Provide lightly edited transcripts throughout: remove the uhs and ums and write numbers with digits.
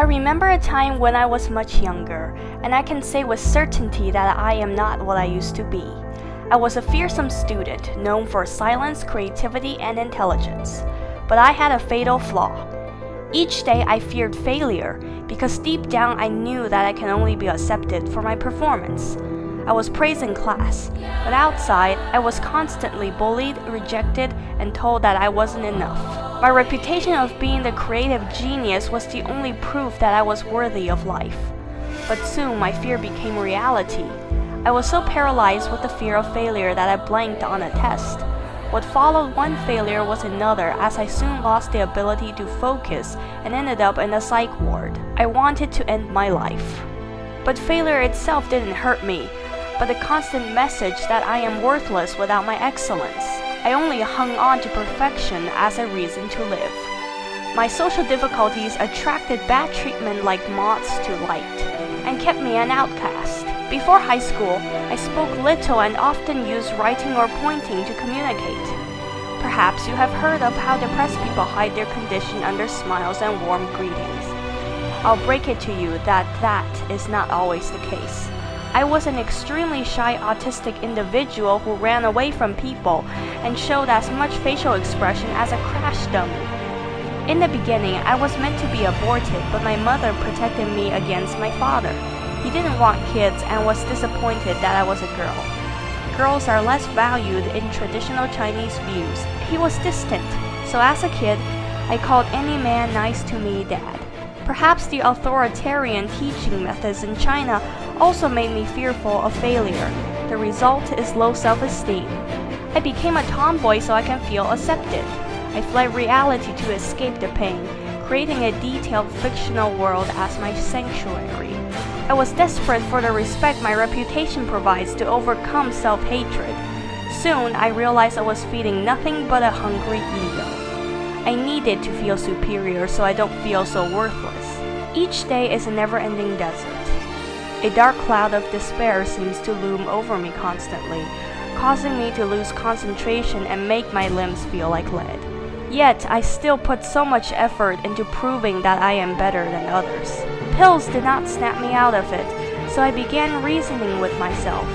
I remember a time when I was much younger, and I can say with certainty that I am not what I used to be. I was a fearsome student, known for silence, creativity, and intelligence. But I had a fatal flaw. Each day I feared failure, because deep down I knew that I can only be accepted for my performance. I was praised in class, but outside I was constantly bullied, rejected, and told that I wasn't enough. My reputation of being the creative genius was the only proof that I was worthy of life. But soon my fear became reality. I was so paralyzed with the fear of failure that I blanked on a test. What followed one failure was another, as I soon lost the ability to focus and ended up in a psych ward. I wanted to end my life. But failure itself didn't hurt me, but the constant message that I am worthless without my excellence. I only hung on to perfection as a reason to live. My social difficulties attracted bad treatment like moths to light, and kept me an outcast. Before high school, I spoke little and often used writing or pointing to communicate. Perhaps you have heard of how depressed people hide their condition under smiles and warm greetings. I'll break it to you that that is not always the case. I was an extremely shy autistic individual who ran away from people and showed as much facial expression as a crash dummy. In the beginning, I was meant to be aborted, but my mother protected me against my father. He didn't want kids and was disappointed that I was a girl. Girls are less valued in traditional Chinese views. He was distant, so as a kid, I called any man nice to me dad. Perhaps the authoritarian teaching methods in China also made me fearful of failure. The result is low self-esteem. I became a tomboy so I can feel accepted. I fled reality to escape the pain, creating a detailed fictional world as my sanctuary. I was desperate for the respect my reputation provides to overcome self-hatred. Soon, I realized I was feeding nothing but a hungry ego. I needed to feel superior so I don't feel so worthless. Each day is a never-ending desert. A dark cloud of despair seems to loom over me constantly, causing me to lose concentration and make my limbs feel like lead. Yet, I still put so much effort into proving that I am better than others. Pills did not snap me out of it, so I began reasoning with myself.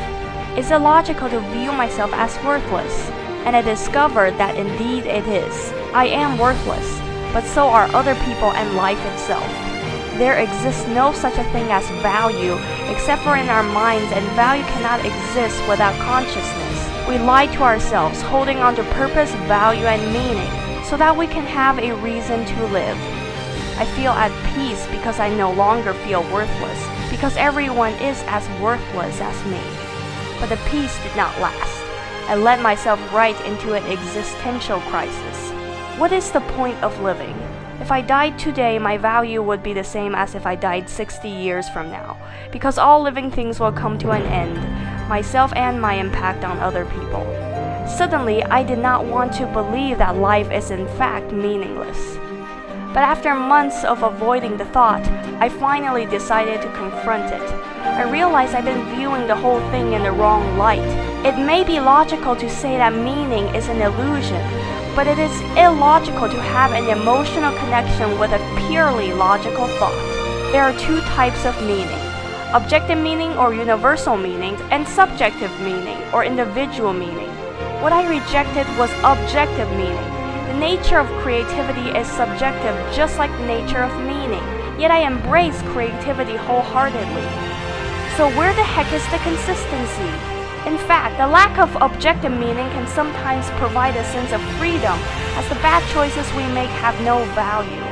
Is it logical to view myself as worthless? And I discovered that indeed it is. I am worthless, but so are other people and life itself. There exists no such a thing as value, except for in our minds, and value cannot exist without consciousness. We lie to ourselves, holding on to purpose, value, and meaning, so that we can have a reason to live. I feel at peace because I no longer feel worthless, because everyone is as worthless as me. But the peace did not last. I led myself right into an existential crisis. What is the point of living? If I died today, my value would be the same as if I died 60 years from now, because all living things will come to an end, myself and my impact on other people. Suddenly, I did not want to believe that life is in fact meaningless. But after months of avoiding the thought, I finally decided to confront it. I realized I've been viewing the whole thing in the wrong light. It may be logical to say that meaning is an illusion, but it is illogical to have an emotional connection with a purely logical thought. There are two types of meaning: objective meaning or universal meaning, and subjective meaning or individual meaning. What I rejected was objective meaning. The nature of creativity is subjective, just like the nature of meaning, yet I embrace creativity wholeheartedly. So where the heck is the consistency? In fact, the lack of objective meaning can sometimes provide a sense of freedom, as the bad choices we make have no value.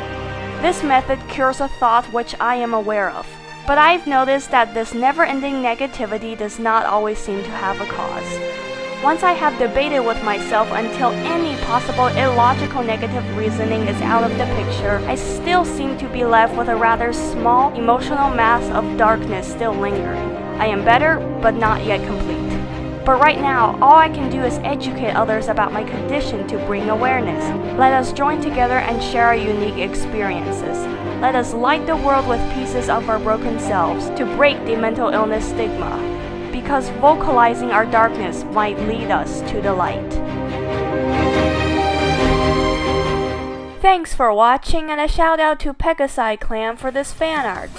This method cures a thought which I am aware of, but I've noticed that this never-ending negativity does not always seem to have a cause. Once I have debated with myself until any possible illogical negative reasoning is out of the picture, I still seem to be left with a rather small emotional mass of darkness still lingering. I am better, but not yet complete. But right now, all I can do is educate others about my condition to bring awareness. Let us join together and share our unique experiences. Let us light the world with pieces of our broken selves to break the mental illness stigma, because vocalizing our darkness might lead us to the light. Thanks for watching, and a shout out to Pegisiclan for this fan art.